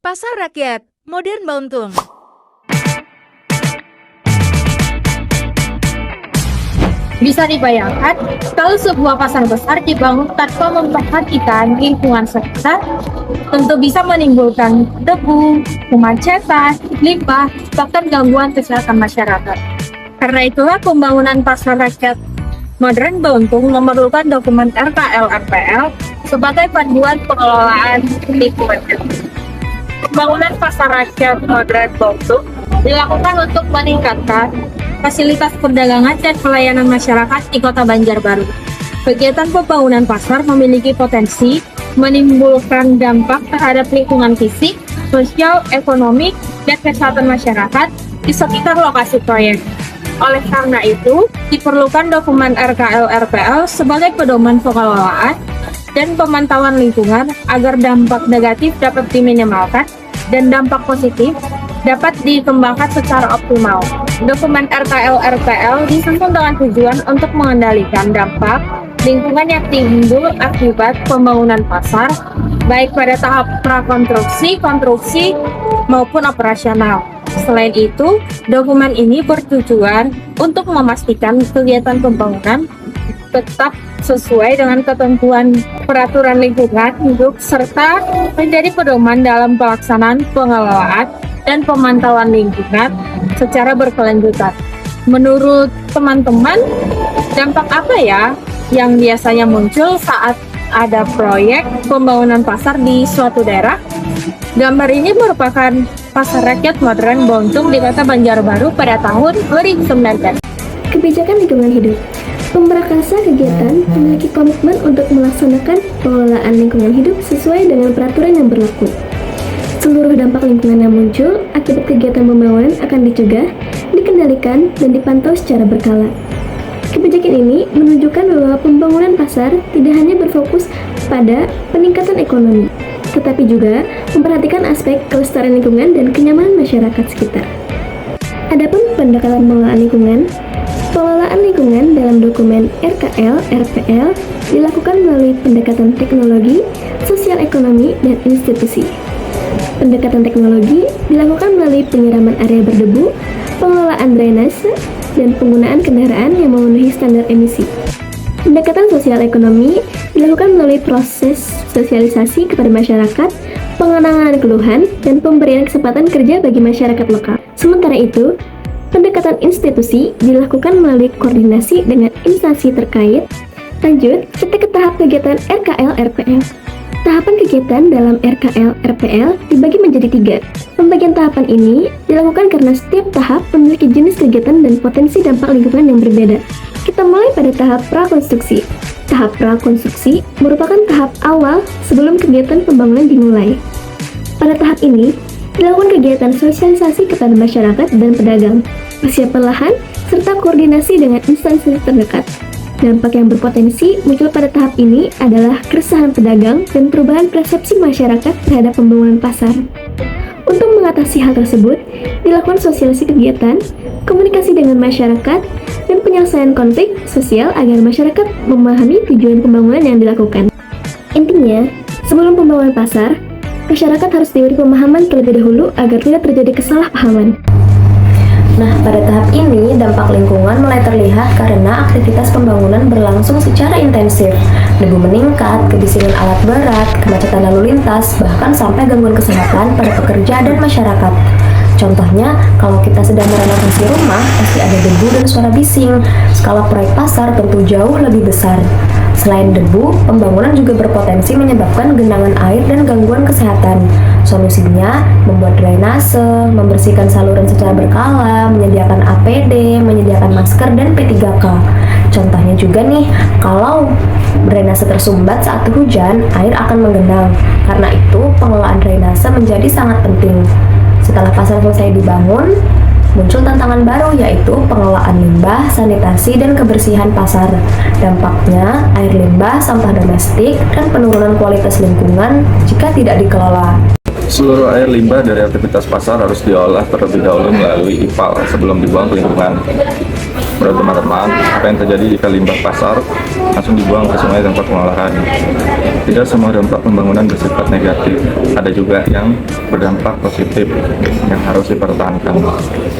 Pasar Rakyat Modern Bauntung. Bisa dibayangkan kalau sebuah pasar besar dibangun tanpa memperhatikan lingkungan sekitar, tentu bisa menimbulkan debu, kemacetan, limbah, bahkan gangguan kesehatan masyarakat. Karena itulah pembangunan pasar rakyat modern Bauntung memerlukan dokumen RKL-RPL sebagai panduan pengelolaan lingkungan. Pembangunan pasar rakyat modern Bauntung dilakukan untuk meningkatkan fasilitas perdagangan dan pelayanan masyarakat di Kota Banjarbaru. Kegiatan pembangunan pasar memiliki potensi menimbulkan dampak terhadap lingkungan fisik, sosial, ekonomi, dan kesehatan masyarakat di sekitar lokasi proyek. Oleh karena itu, diperlukan dokumen RKL-RPL sebagai pedoman pengelolaan dan pemantauan lingkungan agar dampak negatif dapat diminimalkan dan dampak positif dapat dikembangkan secara optimal. Dokumen RKL-RPL disusun dengan tujuan untuk mengendalikan dampak lingkungan yang timbul akibat pembangunan pasar, baik pada tahap prakonstruksi, konstruksi, maupun operasional. Selain itu, dokumen ini bertujuan untuk memastikan kegiatan pembangunan tetap sesuai dengan ketentuan peraturan lingkungan hidup serta menjadi pedoman dalam pelaksanaan pengelolaan dan pemantauan lingkungan secara berkelanjutan. Menurut teman-teman, dampak apa ya yang biasanya muncul saat ada proyek pembangunan pasar di suatu daerah? Gambar ini merupakan pasar rakyat modern Bauntung di Kota Banjarbaru pada tahun 2019. Kebijakan lingkungan hidup. Pemrakasa kegiatan memiliki komitmen untuk melaksanakan pengelolaan lingkungan hidup sesuai dengan peraturan yang berlaku. Seluruh dampak lingkungan yang muncul akibat kegiatan pembangunan akan dicegah, dikendalikan, dan dipantau secara berkala. Kebijakan ini menunjukkan bahwa pembangunan pasar tidak hanya berfokus pada peningkatan ekonomi, tetapi juga memperhatikan aspek kelestarian lingkungan dan kenyamanan masyarakat sekitar. Adapun pendekatan pengelolaan lingkungan dalam dokumen RKL-RPL dilakukan melalui pendekatan teknologi, sosial ekonomi, dan institusi. Pendekatan teknologi dilakukan melalui penyiraman area berdebu, pengelolaan drainase, dan penggunaan kendaraan yang memenuhi standar emisi. Pendekatan sosial ekonomi dilakukan melalui proses sosialisasi kepada masyarakat, pengenangan keluhan, dan pemberian kesempatan kerja bagi masyarakat lokal. Sementara itu, pendekatan institusi dilakukan melalui koordinasi dengan instansi terkait. Lanjut, kita ke tahap kegiatan RKL-RPL. Tahapan kegiatan dalam RKL-RPL dibagi menjadi 3. Pembagian tahapan ini dilakukan karena setiap tahap memiliki jenis kegiatan dan potensi dampak lingkungan yang berbeda. Kita mulai pada tahap prakonstruksi. Tahap prakonstruksi merupakan tahap awal sebelum kegiatan pembangunan dimulai. Pada tahap ini, dilakukan kegiatan sosialisasi kepada masyarakat dan pedagang, persiapan lahan, serta koordinasi dengan instansi terdekat. Dampak yang berpotensi muncul pada tahap ini adalah keresahan pedagang dan perubahan persepsi masyarakat terhadap pembangunan pasar. Untuk mengatasi hal tersebut, dilakukan sosialisasi kegiatan, komunikasi dengan masyarakat, dan penyelesaian konflik sosial agar masyarakat memahami tujuan pembangunan yang dilakukan. Intinya, sebelum pembangunan pasar, masyarakat harus diberi pemahaman terlebih dahulu agar tidak terjadi kesalahpahaman. Nah, pada tahap ini, dampak lingkungan mulai terlihat karena aktivitas pembangunan berlangsung secara intensif. Debu meningkat, kebisingan alat berat, kemacetan lalu lintas, bahkan sampai gangguan kesehatan pada pekerja dan masyarakat. Contohnya, kalau kita sedang merenovasi rumah, pasti ada debu dan suara bising. Skala proyek pasar tentu jauh lebih besar. Selain debu, pembangunan juga berpotensi menyebabkan genangan air dan gangguan kesehatan. Solusinya, membuat drainase, membersihkan saluran secara berkala, menyediakan APD, menyediakan masker, dan P3K. Contohnya juga nih, kalau drainase tersumbat saat hujan, air akan menggenang. Karena itu, pengelolaan drainase menjadi sangat penting. Setelah pasar selesai dibangun, muncul tantangan baru yaitu pengelolaan limbah, sanitasi, dan kebersihan pasar. Dampaknya, air limbah, sampah domestik, dan penurunan kualitas lingkungan jika tidak dikelola. Seluruh air limbah dari aktivitas pasar harus diolah terlebih dahulu melalui IPAL sebelum dibuang ke lingkungan. Menurut teman-teman, apa yang terjadi jika limbah pasar langsung dibuang ke sungai tempat pengolahan. Tidak semua dampak pembangunan bersifat negatif, ada juga yang berdampak positif yang harus dipertahankan.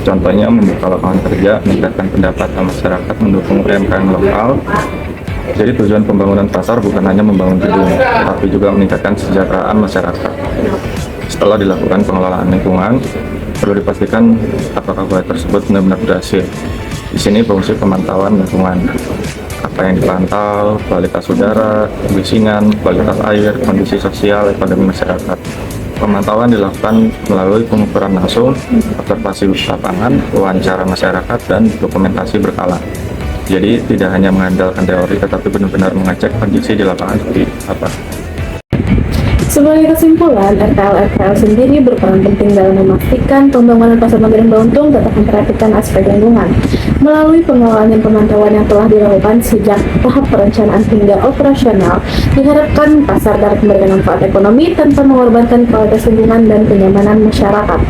Contohnya membuka lapangan kerja, meningkatkan pendapatan masyarakat, mendukung UMKM lokal. Jadi tujuan pembangunan pasar bukan hanya membangun gedung, tapi juga meningkatkan kesejahteraan masyarakat. Setelah dilakukan pengelolaan lingkungan, perlu dipastikan apakah proyek tersebut benar-benar berhasil. Di sini fungsi pemantauan lingkungan, apa yang dipantau, kualitas udara, kebisingan, kualitas air, kondisi sosial, ekonomi masyarakat. Pemantauan dilakukan melalui pengukuran langsung, observasi lapangan, wawancara masyarakat, dan dokumentasi berkala. Jadi tidak hanya mengandalkan teori, tetapi benar-benar mengecek kondisi di lapangan seperti apa. Sebagai kesimpulan, RPL sendiri berperan penting dalam memastikan pembangunan Pasar Modern Bauntung tetap memperhatikan aspek lingkungan. Melalui pengelolaan dan pemantauan yang telah dilakukan sejak tahap perencanaan hingga operasional, diharapkan pasar dapat memberikan manfaat ekonomi tanpa mengorbankan kualitas lingkungan dan kenyamanan masyarakat.